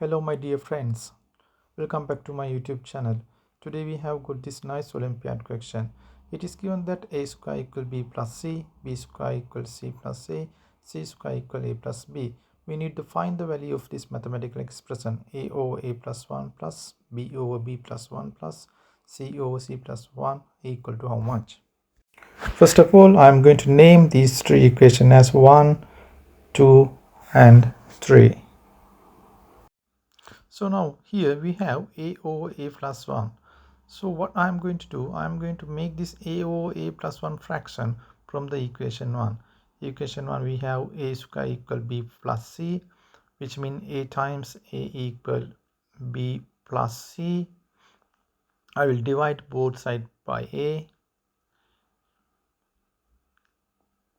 Hello my dear friends, welcome back to my YouTube channel. Today we have got this nice Olympiad question. It is given that a square equal b plus c, b square equal c plus a, c square equal a plus b. We need to find the value of this mathematical expression a over a plus 1 plus b over b plus 1 plus c over c plus 1 equal to how much? First of all, I am going to name these three equations as 1, 2 and 3. So now here we have a over a plus 1. So what I am going to do, I am going to make this a over a plus 1 fraction from the equation 1. Equation 1 we have a square equal b plus c, which means a times a equal b plus c. I will divide both sides by a.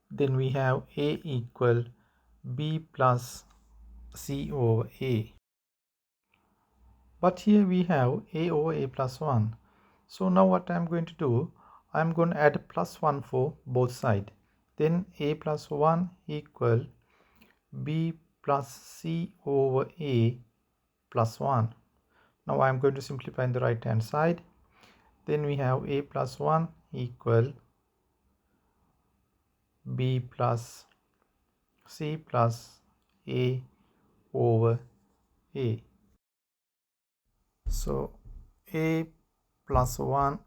Then we have a equal b plus c over a. But here we have a over a plus 1. So now what I am going to do, I am going to add plus 1 for both sides. Then a plus 1 equal b plus c over a plus 1. Now I am going to simplify in the right hand side. Then we have a plus 1 equal b plus c plus a over a. So a plus 1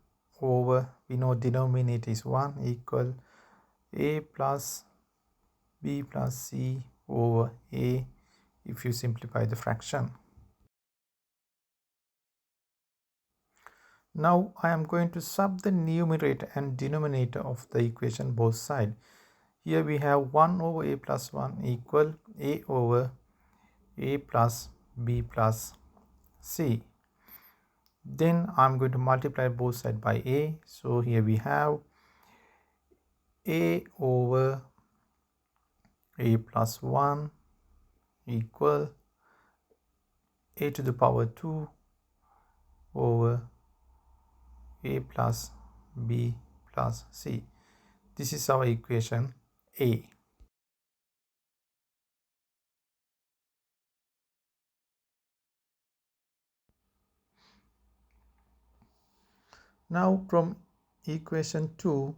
over, we know denominator is 1, equal a plus b plus c over a if you simplify the fraction. Now I am going to sub the numerator and denominator of the equation both sides. Here we have 1 over a plus 1 equal a over a plus b plus c. Then I am going to multiply both sides by a. So here we have a over a plus 1 equal a to the power 2 over a plus b plus c. This is our equation A. Now from equation 2,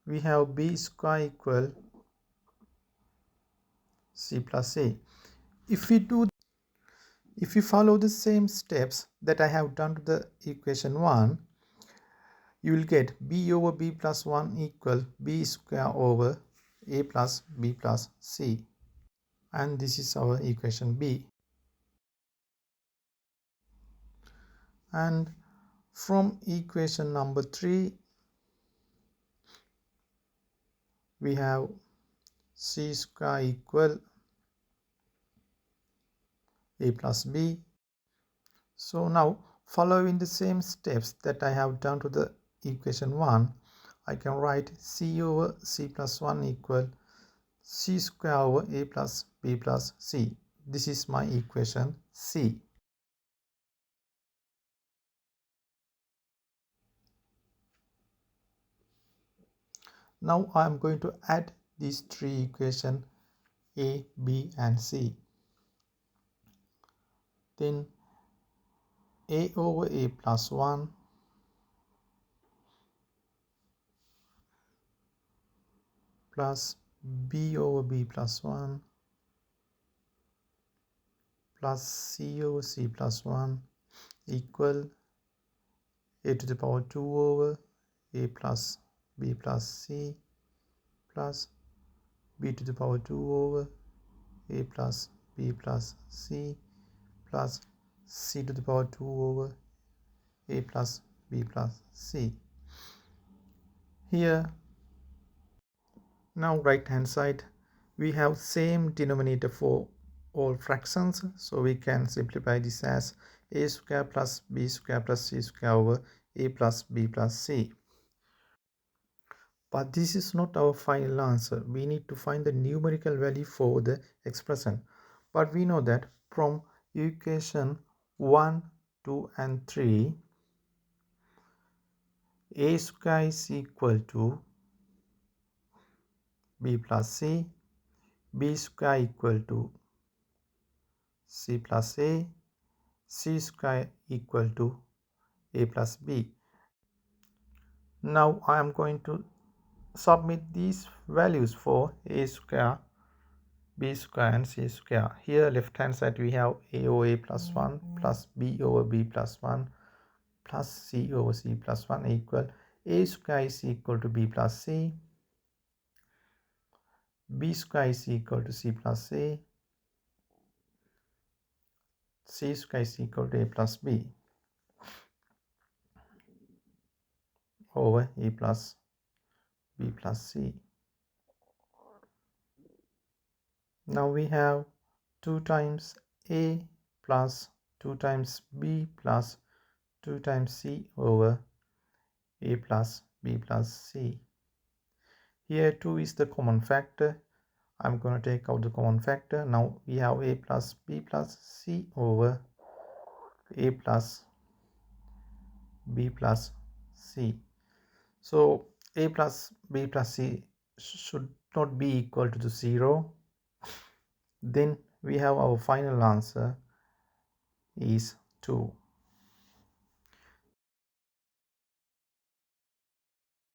we have b square equal c plus a. If we follow the same steps that I have done to the equation 1, you will get b over b plus 1 equal b square over a plus b plus c. And this is our equation B. And from equation number 3, we have c square equal a plus b. So now, following the same steps that I have done to the equation 1, I can write c over c plus 1 equal c square over a plus b plus c. This is my equation C. Now I am going to add these three equations A, B and C. Then a over a plus 1 plus b over b plus 1 plus c over c plus 1 equal a to the power 2 over a plus b plus c plus b to the power 2 over a plus b plus c plus c to the power 2 over a plus b plus c. Here, now right hand side, we have same denominator for all fractions, so we can simplify this as a square plus b square plus c square over a plus b plus c. But this is not our final answer. We need to find the numerical value for the expression. But we know that from equation 1, 2 and 3, a square is equal to b plus c, b square equal to c plus a, c square equal to a plus b. Now I am going to submit these values for a square, b square and c square. Here left hand side we have a over a plus 1 plus b over b plus 1 plus c over c plus 1 equal a square is equal to b plus c, b square is equal to c plus a, c square is equal to a plus b over a plus b plus c. Now we have 2 times a plus 2 times b plus 2 times c over a plus b plus c. Here 2 is the common factor. I'm going to take out the common factor. Now we have a plus b plus c over a plus b plus c. So a plus b plus c should not be equal to 0. Then we have our final answer is 2.